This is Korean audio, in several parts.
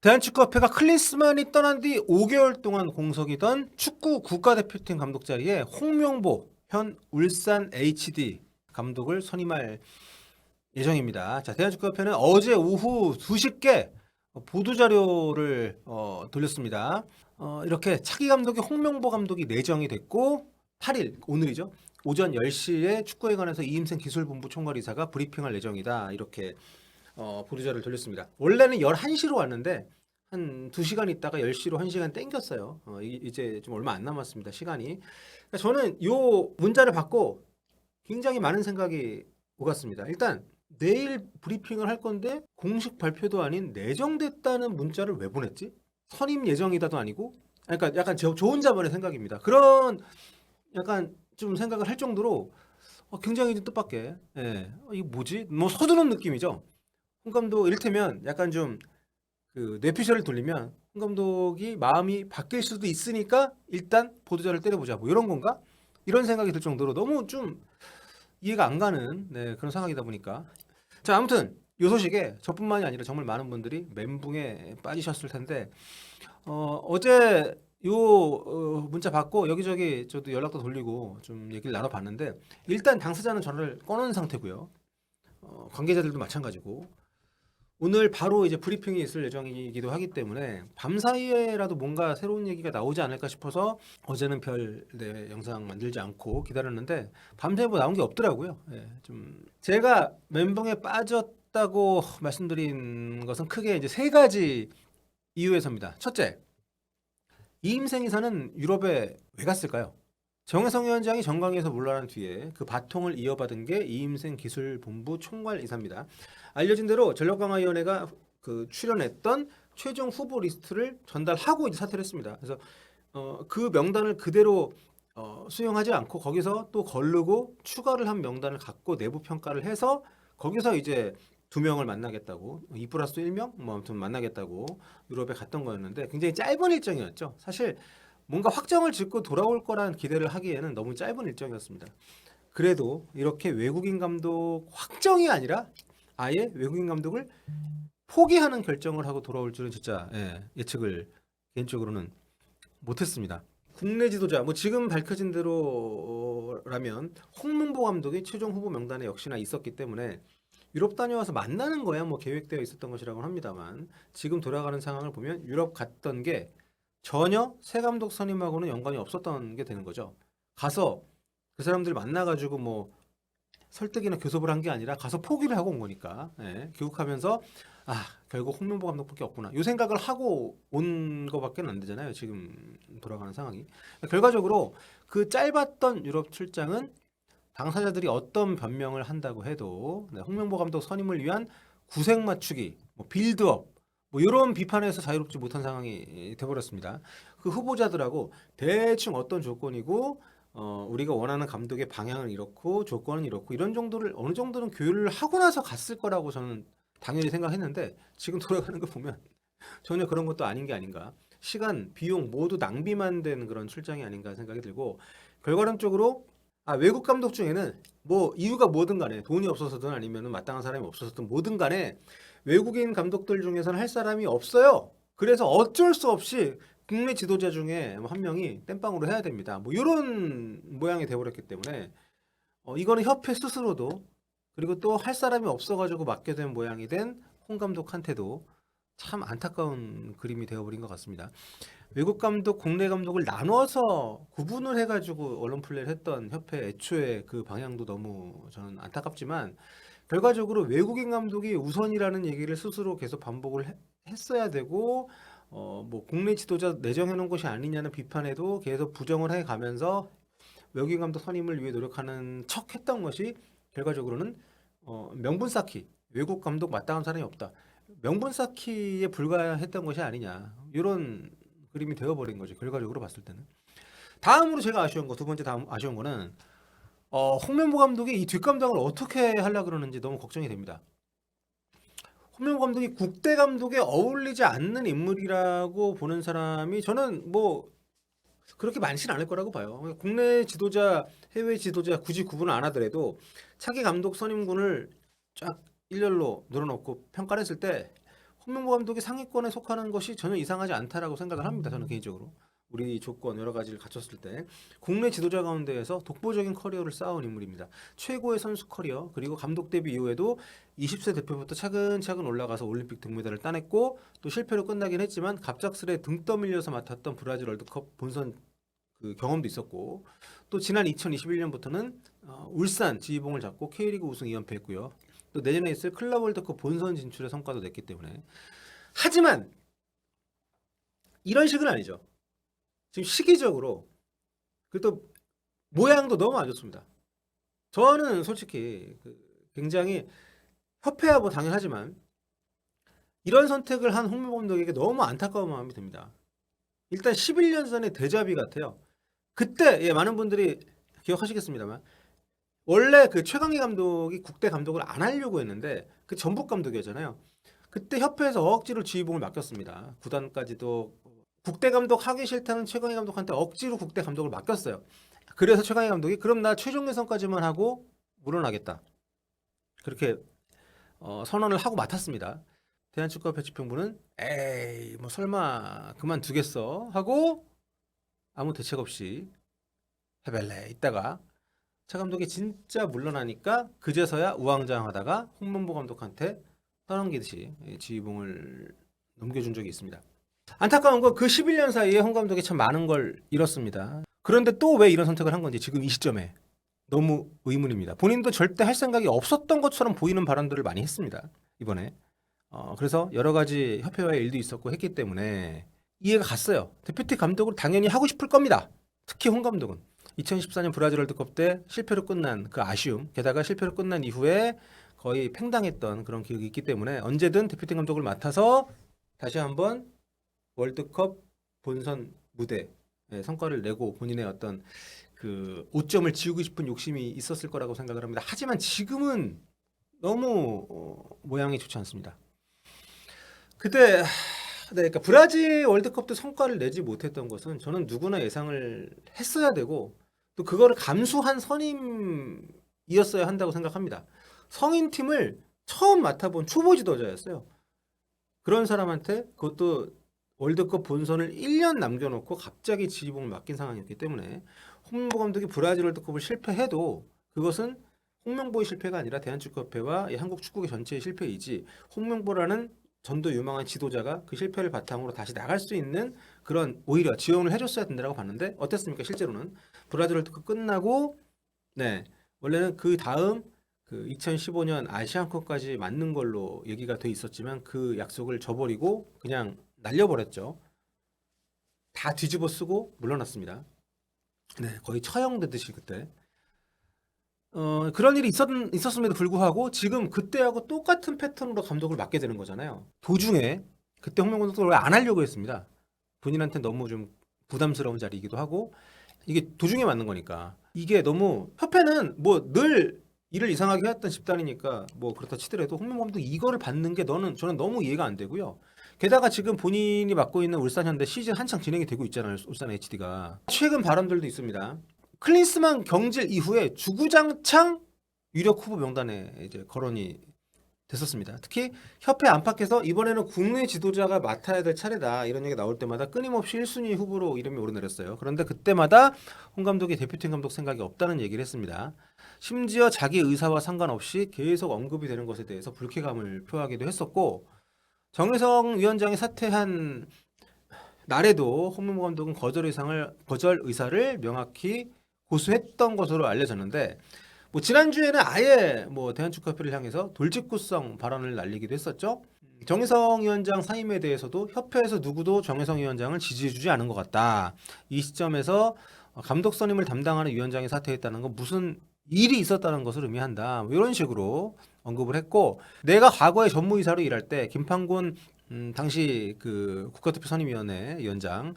대한축구협회가 클린스만이 떠난 뒤 5개월 동안 공석이던 축구 국가대표팀 감독 자리에 홍명보 현 울산 HD 감독을 선임할 예정입니다. 자, 대한축구협회는 어제 오후 2시께 보도자료를 돌렸습니다. 이렇게 차기 감독이 홍명보 감독이 내정이 됐고 8일 오늘이죠. 오전 10시에 축구에 관해서 이임생 기술본부 총괄이사가 브리핑할 예정이다. 이렇게 보도자료를 돌렸습니다. 원래는 11시로 왔는데 한 2시간 있다가 10시로 1시간 땡겼어요. 이제 좀 얼마 안 남았습니다. 시간이. 그러니까 저는 요 문자를 받고 굉장히 많은 생각이 오갔습니다. 일단 내일 브리핑을 할 건데 공식 발표도 아닌 내정됐다는 문자를 왜 보냈지? 선임 예정이다도 아니고? 그러니까 약간 저 혼자 보낸 생각입니다. 그런 약간 좀 생각을 할 정도로 굉장히 좀 뜻밖의 이게 뭐지? 뭐 서두른 느낌이죠. 홍 감독 이를테면 약간 좀 그 뇌피셜을 돌리면 홍 감독이 마음이 바뀔 수도 있으니까 일단 보도자를 때려보자 뭐 이런 건가? 이런 생각이 들 정도로 너무 좀 이해가 안 가는 그런 상황이다 보니까 자 아무튼 요 소식에 저뿐만이 아니라 정말 많은 분들이 멘붕에 빠지셨을 텐데 어제 요 문자 받고 여기저기 저도 연락도 돌리고 좀 얘기를 나눠봤는데 일단 당사자는 저를 꺼놓은 상태고요. 관계자들도 마찬가지고 오늘 바로 이제 브리핑이 있을 예정이기도 하기 때문에 밤사이에라도 뭔가 새로운 얘기가 나오지 않을까 싶어서 어제는 별 영상 만들지 않고 기다렸는데 밤새 뭐 나온 게 없더라고요. 좀 제가 멘붕에 빠졌다고 말씀드린 것은 크게 이제 세 가지 이유에서입니다. 첫째, 이임생 이사는 유럽에 왜 갔을까요? 정혜성 위원장이 정강에서 물러난 뒤에 그 바통을 이어받은 게 이임생 기술본부 총괄이사입니다. 알려진 대로 전력강화위원회가 그 출연했던 최종 후보 리스트를 전달하고 이제 사퇴를 했습니다. 그래서 그 명단을 그대로 수용하지 않고 거기서 또 거르고 추가를 한 명단을 갖고 내부 평가를 해서 거기서 이제 2명을 만나겠다고 2+1명 뭐 아무튼 만나겠다고 유럽에 갔던 거였는데 굉장히 짧은 일정이었죠. 사실 뭔가 확정을 짓고 돌아올 거라는 기대를 하기에는 너무 짧은 일정이었습니다. 그래도 이렇게 외국인 감독 확정이 아니라 아예 외국인 감독을 포기하는 결정을 하고 돌아올 줄은 진짜 예측을 개인적으로는 못했습니다. 국내 지도자 뭐 지금 밝혀진 대로라면 홍명보 감독이 최종 후보 명단에 역시나 있었기 때문에 유럽 다녀와서 만나는 거야 뭐 계획되어 있었던 것이라고 합니다만 지금 돌아가는 상황을 보면 유럽 갔던 게 전혀 새 감독 선임하고는 연관이 없었던 게 되는 거죠. 가서 그 사람들 만나가지고 뭐 설득이나 교섭을 한 게 아니라 가서 포기를 하고 온 거니까 귀국하면서 결국 홍명보 감독밖에 없구나 이 생각을 하고 온 거밖에 안 되잖아요. 지금 돌아가는 상황이 결과적으로 그 짧았던 유럽 출장은 당사자들이 어떤 변명을 한다고 해도 홍명보 감독 선임을 위한 구색 맞추기, 뭐 빌드업 뭐 이런 비판에서 자유롭지 못한 상황이 돼버렸습니다. 그 후보자들하고 대충 어떤 조건이고 우리가 원하는 감독의 방향은 이렇고 조건은 이렇고 이런 정도를 어느 정도는 교류를 하고 나서 갔을 거라고 저는 당연히 생각했는데 지금 돌아가는 거 보면 전혀 그런 것도 아닌 게 아닌가. 시간, 비용 모두 낭비만 된 그런 출장이 아닌가 생각이 들고 결과론적으로 외국 감독 중에는 뭐 이유가 뭐든 간에 돈이 없어서든 아니면 마땅한 사람이 없어서든 뭐든 간에 외국인 감독들 중에서는 할 사람이 없어요. 그래서 어쩔 수 없이 국내 지도자 중에 한 명이 땜빵으로 해야 됩니다. 뭐 이런 모양이 되어버렸기 때문에 이거는 협회 스스로도 그리고 또 할 사람이 없어가지고 맡게 된 모양이 된 홍 감독한테도 참 안타까운 그림이 되어버린 것 같습니다. 외국 감독, 국내 감독을 나눠서 구분을 해가지고 언론 플레이를 했던 협회 애초에 그 방향도 너무 저는 안타깝지만 결과적으로 외국인 감독이 우선이라는 얘기를 스스로 계속 반복을 했어야 되고 뭐 국내 지도자 내정해 놓은 것이 아니냐는 비판에도 계속 부정을 해가면서 외국인 감독 선임을 위해 노력하는 척 했던 것이 결과적으로는 명분 쌓기 외국 감독 마땅한 사람이 없다. 명분 쌓기에 불과했던 것이 아니냐 이런 그림이 되어버린 거죠. 결과적으로 봤을 때는. 다음으로 제가 아쉬운 거 두 번째 다음 아쉬운 거는 홍명보 감독이 이 뒷감당을 어떻게 하려 그러는지 너무 걱정이 됩니다. 홍명보 감독이 국대 감독에 어울리지 않는 인물이라고 보는 사람이 저는 뭐 그렇게 많지는 않을 거라고 봐요. 국내 지도자, 해외 지도자 굳이 구분을 안 하더라도 차기 감독 선임군을 쫙 일렬로 늘어놓고 평가를 했을 때 홍명보 감독이 상위권에 속하는 것이 전혀 이상하지 않다라고 생각을 합니다. 저는 개인적으로. 우리 조건 여러 가지를 갖췄을 때 국내 지도자 가운데에서 독보적인 커리어를 쌓아온 인물입니다. 최고의 선수 커리어 그리고 감독 데뷔 이후에도 20세 대표부터 차근차근 올라가서 올림픽 등메달을 따냈고 또 실패로 끝나긴 했지만 갑작스레 등 떠밀려서 맡았던 브라질 월드컵 본선 그 경험도 있었고 또 지난 2021년부터는 울산 지휘봉을 잡고 K리그 우승 2연패했고요. 또 내년에 있을 클럽 월드컵 본선 진출의 성과도 냈기 때문에 하지만 이런 식은 아니죠. 지금 시기적으로 그또 모양도 너무 안 좋습니다. 저는 솔직히 굉장히 협회야 뭐 당연하지만 이런 선택을 한 홍명보 감독에게 너무 안타까운 마음이 듭니다. 일단 11년 전의 데자비 같아요. 그때 많은 분들이 기억하시겠습니다만 원래 그 최강희 감독이 국대 감독을 안 하려고 했는데 그 전북 감독이었잖아요. 그때 협회에서 억지로 지휘봉을 맡겼습니다. 구단까지도 국대 감독 하기 싫다는 최강희 감독한테 억지로 국대 감독을 맡겼어요. 그래서 최강희 감독이 그럼 나 최종 예선까지만 하고 물러나겠다. 그렇게 선언을 하고 맡았습니다. 대한축구협회집행부는 에이 뭐 설마 그만두겠어 하고 아무 대책 없이 해벨레 있다가 차 감독이 진짜 물러나니까 그제서야 우왕좌왕하다가 홍명보 감독한테 떠넘기듯이 지휘봉을 넘겨준 적이 있습니다. 안타까운 건 그 11년 사이에 홍 감독이 참 많은 걸 잃었습니다. 그런데 또 왜 이런 선택을 한 건지 지금 이 시점에 너무 의문입니다. 본인도 절대 할 생각이 없었던 것처럼 보이는 발언들을 많이 했습니다. 이번에. 그래서 여러 가지 협회와의 일도 있었고 했기 때문에 이해가 갔어요. 대표팀 감독을 당연히 하고 싶을 겁니다. 특히 홍 감독은 2014년 브라질 월드컵 때 실패로 끝난 그 아쉬움, 게다가 실패로 끝난 이후에 거의 팽당했던 그런 기억이 있기 때문에 언제든 대표팀 감독을 맡아서 다시 한번 월드컵 본선 무대에 성과를 내고 본인의 어떤 그 오점을 지우고 싶은 욕심이 있었을 거라고 생각을 합니다. 하지만 지금은 너무 모양이 좋지 않습니다. 그때 그러니까 브라질 월드컵 때 성과를 내지 못했던 것은 저는 누구나 예상을 했어야 되고 또 그거를 감수한 선임이었어야 한다고 생각합니다. 성인팀을 처음 맡아본 초보 지도자였어요. 그런 사람한테 그것도 월드컵 본선을 1년 남겨놓고 갑자기 지휘봉을 맡긴 상황이었기 때문에 홍명보 감독이 브라질 월드컵을 실패해도 그것은 홍명보의 실패가 아니라 대한축구협회와 한국 축구계 전체의 실패이지 홍명보라는 전도 유망한 지도자가 그 실패를 바탕으로 다시 나갈 수 있는 그런 오히려 지원을 해줬어야 된다고 봤는데 어땠습니까? 실제로는 브라질 월드컵 끝나고 원래는 그 다음 그 2015년 아시안컵까지 맞는 걸로 얘기가 돼 있었지만 그 약속을 저버리고 그냥 날려버렸죠. 다 뒤집어 쓰고 물러났습니다. 거의 처형되듯이 그때. 그런 일이 있었음에도 불구하고 지금 그때하고 똑같은 패턴으로 감독을 맡게 되는 거잖아요. 도중에 그때 홍명보 감독도 원래 안 하려고 했습니다. 본인한테 너무 좀 부담스러운 자리이기도 하고 이게 도중에 맞는 거니까 이게 너무 협회는 뭐 늘 일을 이상하게 해왔던 집단이니까 뭐 그렇다 치더라도 홍명보 감독 이거를 받는 게 저는 너무 이해가 안 되고요. 게다가 지금 본인이 맡고 있는 울산 현대 시즌 한창 진행이 되고 있잖아요. 울산 HD가 최근 발언들도 있습니다. 클린스만 경질 이후에 주구장창 유력 후보 명단에 이제 거론이 됐었습니다. 특히 협회 안팎에서 이번에는 국내 지도자가 맡아야 될 차례다 이런 얘기 나올 때마다 끊임없이 1순위 후보로 이름이 오르내렸어요. 그런데 그때마다 홍 감독이 대표팀 감독 생각이 없다는 얘기를 했습니다. 심지어 자기 의사와 상관없이 계속 언급이 되는 것에 대해서 불쾌감을 표하기도 했었고 정혜성 위원장이 사퇴한 날에도 홍명보 감독은 거절 의사를 명확히 고수했던 것으로 알려졌는데 지난주에는 아예 대한축구협회를 향해서 돌직구성 발언을 날리기도 했었죠. 정혜성 위원장 사임에 대해서도 협회에서 누구도 정혜성 위원장을 지지해주지 않은 것 같다. 이 시점에서 감독 선임을 담당하는 위원장이 사퇴했다는 건 무슨 일이 있었다는 것을 의미한다. 이런 식으로 언급을 했고 내가 과거에 전무이사로 일할 때 김판곤 당시 그 국가대표 선임위원회 위원장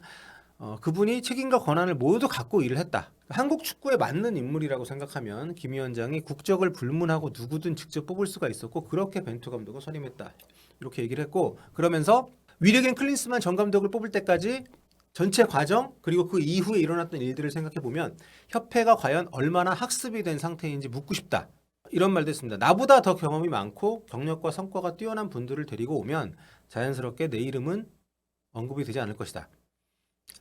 그분이 책임과 권한을 모두 갖고 일을 했다. 한국 축구에 맞는 인물이라고 생각하면 김 위원장이 국적을 불문하고 누구든 직접 뽑을 수가 있었고 그렇게 벤투 감독을 선임했다. 이렇게 얘기를 했고 그러면서 위르겐 클린스만 전 감독을 뽑을 때까지 전체 과정 그리고 그 이후에 일어났던 일들을 생각해보면 협회가 과연 얼마나 학습이 된 상태인지 묻고 싶다. 이런 말도 했습니다. 나보다 더 경험이 많고 경력과 성과가 뛰어난 분들을 데리고 오면 자연스럽게 내 이름은 언급이 되지 않을 것이다.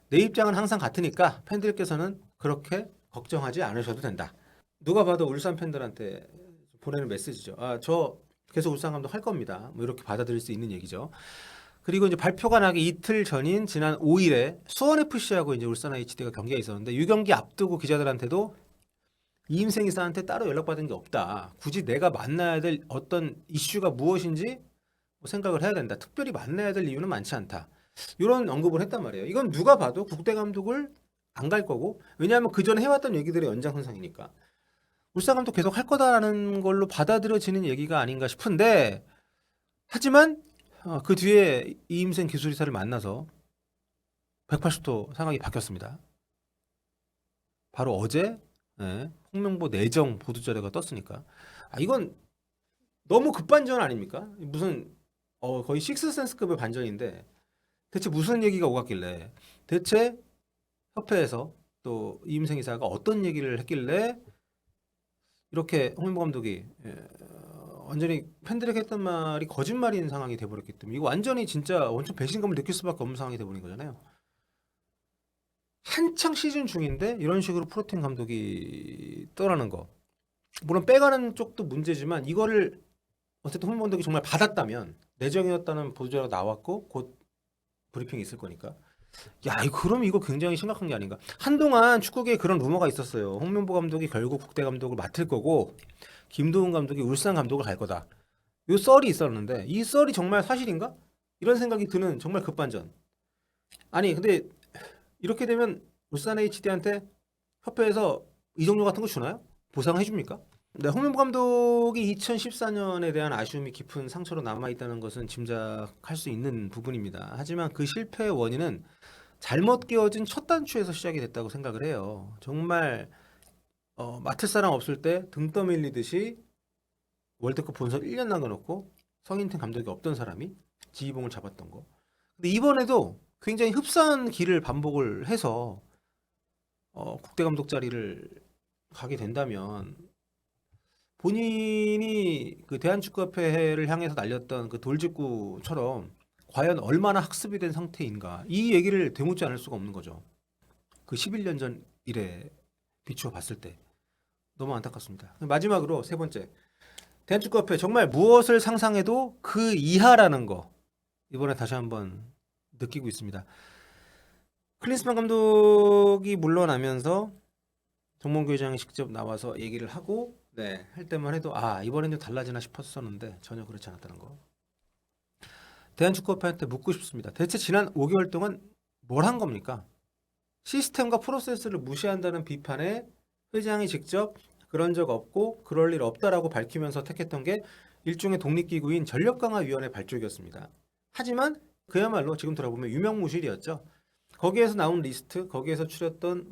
내 입장은 항상 같으니까 팬들께서는 그렇게 걱정하지 않으셔도 된다. 누가 봐도 울산 팬들한테 보내는 메시지죠. 저 계속 울산 감독 할 겁니다. 뭐 이렇게 받아들일 수 있는 얘기죠. 그리고 이제 발표가 나기 이틀 전인 지난 5일에 수원 FC하고 이제 울산 HD가 경기가 있었는데 이 경기 앞두고 기자들한테도 이임생 이사한테 따로 연락받은 게 없다. 굳이 내가 만나야 될 어떤 이슈가 무엇인지 생각을 해야 된다. 특별히 만나야 될 이유는 많지 않다. 이런 언급을 했단 말이에요. 이건 누가 봐도 국대 감독을 안 갈 거고, 왜냐하면 그 전에 해왔던 얘기들의 연장선상이니까 울산 감독 계속 할 거다라는 걸로 받아들여지는 얘기가 아닌가 싶은데, 하지만 그 뒤에 이임생 기술이사를 만나서 180도 상황이 바뀌었습니다. 바로 어제 홍명보 내정 보도자료가 떴으니까 이건 너무 급반전 아닙니까? 무슨 거의 식스센스급의 반전인데 대체 무슨 얘기가 오갔길래, 대체 협회에서 또 이임생 이사가 어떤 얘기를 했길래 이렇게 홍명보 감독이 완전히 팬들에게 했던 말이 거짓말인 상황이 돼버렸기 때문에 이거 완전히 진짜 원천 배신감을 느낄 수밖에 없는 상황이 돼버린 거잖아요. 한창 시즌 중인데 이런 식으로 프로팀 감독이 떠나는 거, 물론 빼가는 쪽도 문제지만 이거를 어쨌든 홍명보 감독이 정말 받았다면, 내정이었다는 보도자료가 나왔고 곧 브리핑이 있을 거니까, 그럼 이거 굉장히 심각한 게 아닌가. 한동안 축구계에 그런 루머가 있었어요. 홍명보 감독이 결국 국대 감독을 맡을 거고 김도훈 감독이 울산 감독을 갈 거다. 이 썰이 있었는데 이 썰이 정말 사실인가? 이런 생각이 드는 정말 급반전. 아니 근데 이렇게 되면 울산 HD한테 협회에서 이적료 같은 거 주나요? 보상해 줍니까? 네, 홍명보 감독이 2014년에 대한 아쉬움이 깊은 상처로 남아있다는 것은 짐작할 수 있는 부분입니다. 하지만 그 실패의 원인은 잘못 끼워진 첫 단추에서 시작이 됐다고 생각을 해요. 정말 맡을 사람 없을 때 등 떠밀리듯이 월드컵 본선 1년 남겨놓고 성인팀 감독이 없던 사람이 지휘봉을 잡았던 거. 근데 이번에도 굉장히 흡사한 길을 반복을 해서 국대 감독 자리를 가게 된다면, 본인이 그 대한축구협회를 향해서 날렸던 그 돌직구처럼 과연 얼마나 학습이 된 상태인가, 이 얘기를 되묻지 않을 수가 없는 거죠. 그 11년 전 일에 비추어 봤을 때 너무 안타깝습니다. 마지막으로 세 번째, 대한축구협회 정말 무엇을 상상해도 그 이하라는 거 이번에 다시 한번 느끼고 있습니다. 클린스만 감독이 물러나면서 정몽규 회장이 직접 나와서 얘기를 하고 할 때만 해도 이번엔 좀 달라지나 싶었었는데 전혀 그렇지 않았다는 거. 대한축구협회한테 묻고 싶습니다. 대체 지난 5개월 동안 뭘 한 겁니까? 시스템과 프로세스를 무시한다는 비판에 회장이 직접 그런 적 없고 그럴 일 없다라고 밝히면서 택했던 게 일종의 독립기구인 전력강화위원회 발족이었습니다. 하지만 그야말로 지금 들어보면 유명무실이었죠. 거기에서 나온 리스트, 거기에서 추렸던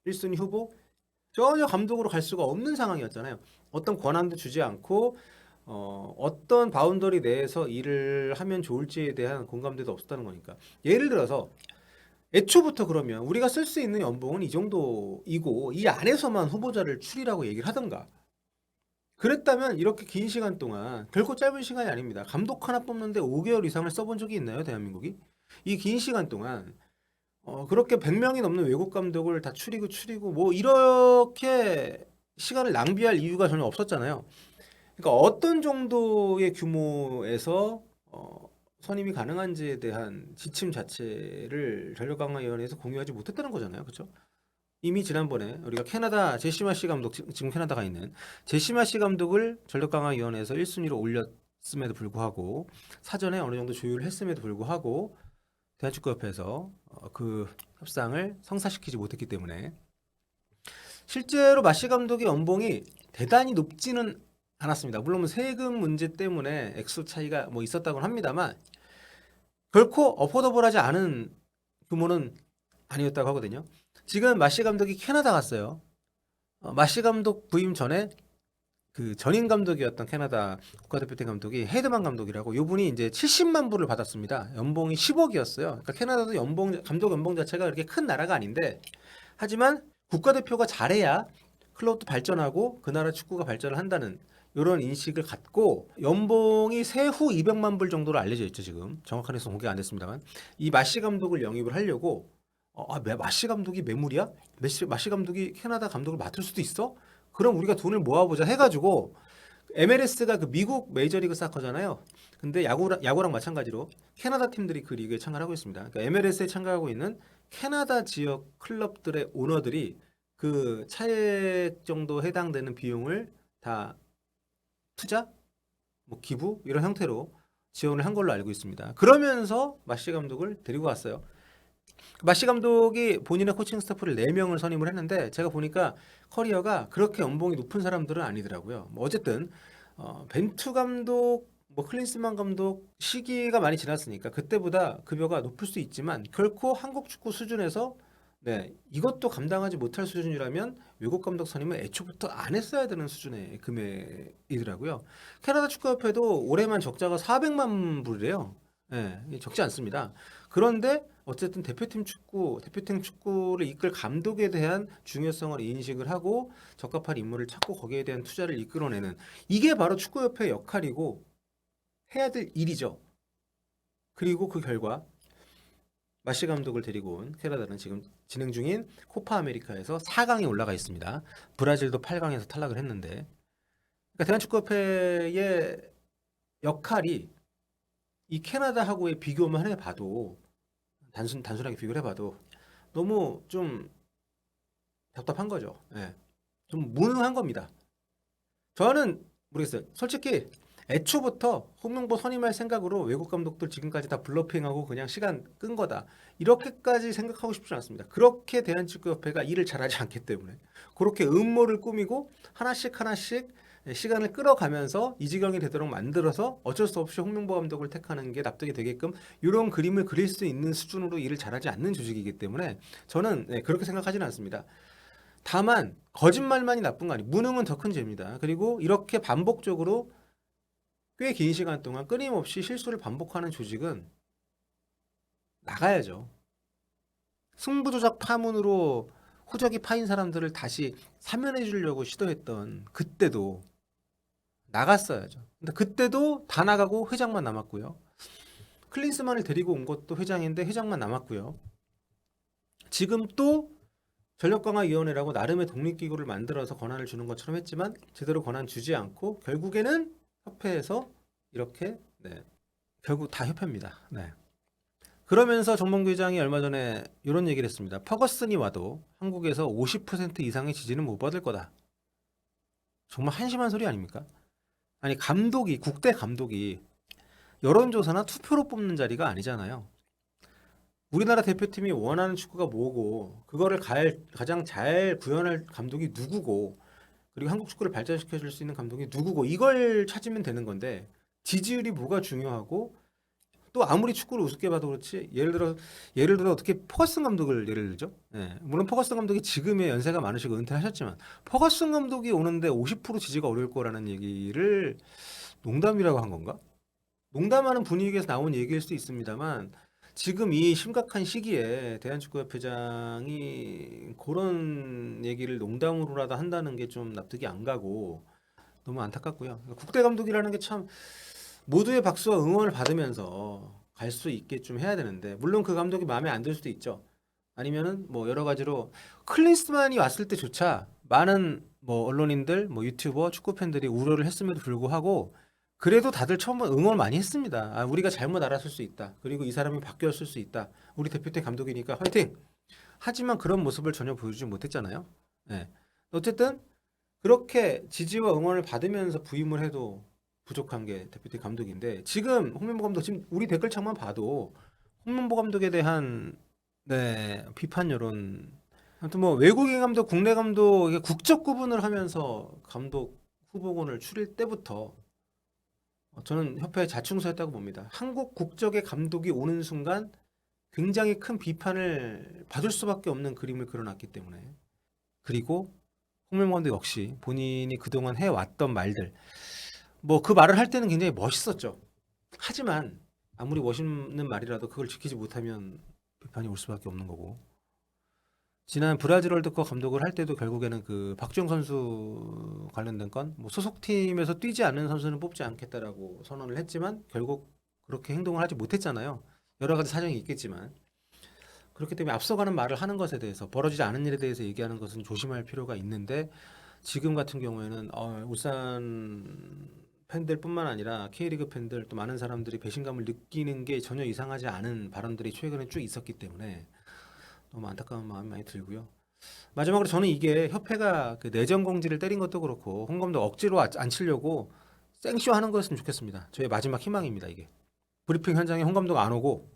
1순위 후보 전혀 감독으로 갈 수가 없는 상황이었잖아요. 어떤 권한도 주지 않고 어떤 바운더리 내에서 일을 하면 좋을지에 대한 공감대도 없었다는 거니까. 예를 들어서 애초부터 그러면 우리가 쓸 수 있는 연봉은 이 정도이고 이 안에서만 후보자를 추리라고 얘기를 하던가. 그랬다면 이렇게 긴 시간 동안, 결코 짧은 시간이 아닙니다. 감독 하나 뽑는데 5개월 이상을 써본 적이 있나요, 대한민국이? 이 긴 시간 동안 그렇게 100명이 넘는 외국 감독을 다 추리고 이렇게 시간을 낭비할 이유가 전혀 없었잖아요. 그러니까 어떤 정도의 규모에서 선임이 가능한지에 대한 지침 자체를 전력강화위원회에서 공유하지 못했다는 거잖아요. 그렇죠? 이미 지난번에 우리가 캐나다 제시 마시 감독, 지금 캐나다가 있는 제시 마시 감독을 전력강화위원회에서 1순위로 올렸음에도 불구하고, 사전에 어느 정도 조율을 했음에도 불구하고 대한축구협회에서 그 협상을 성사시키지 못했기 때문에 실제로 마시 감독의 연봉이 대단히 높지는 않았습니다. 물론 세금 문제 때문에 액수 차이가 있었다고는 합니다만 결코 어포더블하지 않은 규모는 아니었다고 하거든요. 지금 마시 감독이 캐나다 갔어요. 마시 감독 부임 전에 그 전임 감독이었던 캐나다 국가대표팀 감독이 헤드만 감독이라고, 이분이 이제 70만 불을 받았습니다. 연봉이 10억이었어요. 그러니까 캐나다도 감독 연봉 자체가 그렇게 큰 나라가 아닌데, 하지만 국가대표가 잘해야 클럽도 발전하고 그 나라 축구가 발전을 한다는 이런 인식을 갖고 연봉이 세후 200만 불 정도로 알려져 있죠. 지금 정확한 횟수 공개가 안 됐습니다만 이 마시 감독을 영입을 하려고 마시 감독이 매물이야? 마시 감독이 캐나다 감독을 맡을 수도 있어? 그럼 우리가 돈을 모아보자 해가지고 MLS가 그 미국 메이저리그 사커잖아요. 근데 야구랑 마찬가지로 캐나다 팀들이 그 리그에 참가를 하고 있습니다. 그러니까 MLS에 참가하고 있는 캐나다 지역 클럽들의 오너들이 그 차액 정도 해당되는 비용을 다 투자, 뭐 기부 이런 형태로 지원을 한 걸로 알고 있습니다. 그러면서 마시 감독을 데리고 왔어요. 마시 감독이 본인의 코칭 스태프를 4명을 선임을 했는데 제가 보니까 커리어가 그렇게 연봉이 높은 사람들은 아니더라고요. 뭐 어쨌든 벤투 감독, 뭐 클린스만 감독 시기가 많이 지났으니까 그때보다 급여가 높을 수 있지만 결코 한국 축구 수준에서 이것도 감당하지 못할 수준이라면 외국 감독 선임은 애초부터 안 했어야 되는 수준의 금액이더라고요. 캐나다 축구협회도 올해만 적자가 400만 불이래요. 적지 않습니다. 그런데 어쨌든 대표팀 축구를 이끌 감독에 대한 중요성을 인식을 하고 적합한 인물을 찾고 거기에 대한 투자를 이끌어내는 이게 바로 축구협회의 역할이고 해야 될 일이죠. 그리고 그 결과 마시 감독을 데리고 온 캐나다는 지금 진행 중인 코파 아메리카에서 4강에 올라가 있습니다. 브라질도 8강에서 탈락을 했는데 그러니까 대한축구협회의 역할이 이 캐나다하고의 비교만 해봐도 단순하게 비교를 해봐도 너무 좀 답답한 거죠. 좀 무능한 겁니다. 저는 모르겠어요. 솔직히 애초부터 홍명보 선임할 생각으로 외국 감독들 지금까지 다 블러핑하고 그냥 시간 끈 거다. 이렇게까지 생각하고 싶지 않습니다. 그렇게 대한축구협회가 일을 잘하지 않기 때문에 그렇게 음모를 꾸미고 하나씩 시간을 끌어가면서 이 지경이 되도록 만들어서 어쩔 수 없이 홍명보 감독을 택하는 게 납득이 되게끔 이런 그림을 그릴 수 있는 수준으로 일을 잘하지 않는 조직이기 때문에 저는 그렇게 생각하지는 않습니다. 다만 거짓말만이 나쁜 거 아니에요. 무능은 더 큰 죄입니다. 그리고 이렇게 반복적으로 꽤 긴 시간 동안 끊임없이 실수를 반복하는 조직은 나가야죠. 승부조작 파문으로 호적이 파인 사람들을 다시 사면해 주려고 시도했던 그때도 나갔어야죠. 근데 그때도 다 나가고 회장만 남았고요. 클린스만을 데리고 온 것도 회장인데 회장만 남았고요. 지금 또 전력강화위원회라고 나름의 독립기구를 만들어서 권한을 주는 것처럼 했지만 제대로 권한 주지 않고 결국에는 협회에서 이렇게 결국 다 협회입니다. 그러면서 정몽규 회장이 얼마 전에 이런 얘기를 했습니다. 퍼거슨이 와도 한국에서 50% 이상의 지지는 못 받을 거다. 정말 한심한 소리 아닙니까? 아니 국대 감독이 여론조사나 투표로 뽑는 자리가 아니잖아요. 우리나라 대표팀이 원하는 축구가 뭐고 그거를 가장 잘 구현할 감독이 누구고 그리고 한국 축구를 발전시켜 줄 수 있는 감독이 누구고 이걸 찾으면 되는 건데 지지율이 뭐가 중요하고 또 아무리 축구를 우습게 봐도 그렇지 예를 들어 어떻게 퍼거슨 감독을 예를 들죠. 물론 퍼거슨 감독이 지금의 연세가 많으시고 은퇴하셨지만 퍼거슨 감독이 오는데 50% 지지가 어려울 거라는 얘기를 농담이라고 한 건가? 농담하는 분위기에서 나온 얘기일 수도 있습니다만 지금 이 심각한 시기에 대한축구협회장이 그런 얘기를 농담으로라도 한다는 게 좀 납득이 안 가고 너무 안타깝고요. 국대 감독이라는 게 참 모두의 박수와 응원을 받으면서 갈 수 있게 좀 해야 되는데 물론 그 감독이 마음에 안 들 수도 있죠. 아니면은 뭐 여러 가지로 클린스만이 왔을 때조차 많은 뭐 언론인들, 뭐 유튜버, 축구 팬들이 우려를 했음에도 불구하고 그래도 다들 처음 응원 많이 했습니다. 우리가 잘못 알았을 수 있다. 그리고 이 사람이 바뀌었을 수 있다. 우리 대표팀 감독이니까 화이팅! 하지만 그런 모습을 전혀 보여주지 못했잖아요. 어쨌든 그렇게 지지와 응원을 받으면서 부임을 해도 부족한 게 대표팀 감독인데 지금 홍명보 감독 지금 우리 댓글창만 봐도 홍명보 감독에 대한 비판 여론 아무튼 뭐 외국인 감독, 국내 감독 이게 국적 구분을 하면서 감독 후보군을 추릴 때부터 저는 협회의 자충수였다고 봅니다. 한국 국적의 감독이 오는 순간 굉장히 큰 비판을 받을 수밖에 없는 그림을 그려놨기 때문에 그리고 홍명보 감독 역시 본인이 그동안 해왔던 말들 뭐 그 말을 할 때는 굉장히 멋있었죠. 하지만 아무리 멋있는 말이라도 그걸 지키지 못하면 비판이 올 수밖에 없는 거고 지난 브라질 월드컵 감독을 할 때도 결국에는 그 박주영 선수 관련된 건 뭐 소속팀에서 뛰지 않는 선수는 뽑지 않겠다라고 선언을 했지만 결국 그렇게 행동을 하지 못했잖아요. 여러 가지 사정이 있겠지만 그렇기 때문에 앞서가는 말을 하는 것에 대해서 벌어지지 않은 일에 대해서 얘기하는 것은 조심할 필요가 있는데 지금 같은 경우에는 울산 팬들뿐만 아니라 K리그 팬들 또 많은 사람들이 배신감을 느끼는 게 전혀 이상하지 않은 발언들이 최근에 쭉 있었기 때문에 너무 안타까운 마음이 많이 들고요. 마지막으로 저는 이게 협회가 그 내정 공지를 때린 것도 그렇고 홍 감독 억지로 안 치려고 생쇼 하는 거였으면 좋겠습니다. 저의 마지막 희망입니다. 이게 브리핑 현장에 홍 감독 안 오고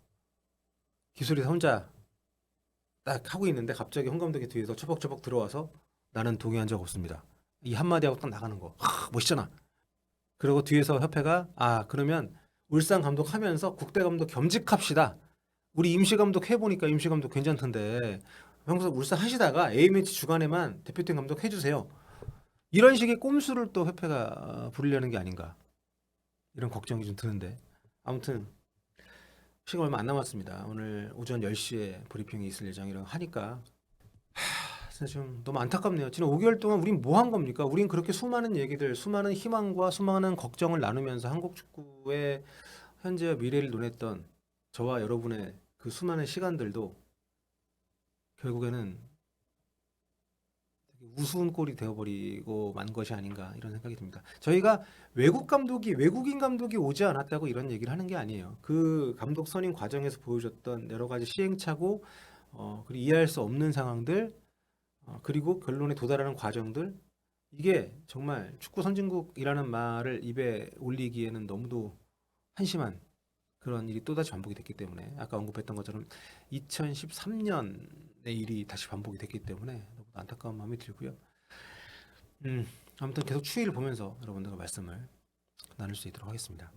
기술이사 혼자 딱 하고 있는데 갑자기 홍 감독이 뒤에서 처벅처벅 들어와서 나는 동의한 적 없습니다. 이 한마디 하고 딱 나가는 거. 멋있잖아. 그리고 뒤에서 협회가 그러면 울산 감독 하면서 국대 감독 겸직합시다. 우리 임시 감독 해보니까 임시 감독 괜찮던데 평소 울산 하시다가 A매치 주간에만 대표팀 감독 해주세요. 이런 식의 꼼수를 또 협회가 부리려는 게 아닌가 이런 걱정이 좀 드는데 아무튼 시간 얼마 안 남았습니다. 오늘 오전 10시에 브리핑이 있을 예정이라고 하니까 진짜 좀 너무 안타깝네요. 지난 5개월 동안 우린 뭐 한 겁니까? 우린 그렇게 수많은 얘기들, 수많은 희망과 수많은 걱정을 나누면서 한국 축구의 현재와 미래를 논했던 저와 여러분의 그 수많은 시간들도 결국에는 되게 우스운 꼴이 되어버리고 만 것이 아닌가 이런 생각이 듭니다. 저희가 외국인 감독이 오지 않았다고 이런 얘기를 하는 게 아니에요. 그 감독 선임 과정에서 보여줬던 여러 가지 시행착오, 그리고 이해할 수 없는 상황들, 그리고 결론에 도달하는 과정들, 이게 정말 축구 선진국이라는 말을 입에 올리기에는 너무도 한심한 그런 일이 또다시 반복이 됐기 때문에 아까 언급했던 것처럼 2013년의 일이 다시 반복이 됐기 때문에 너무 안타까운 마음이 들고요. 아무튼 계속 추이를 보면서 여러분들과 말씀을 나눌 수 있도록 하겠습니다.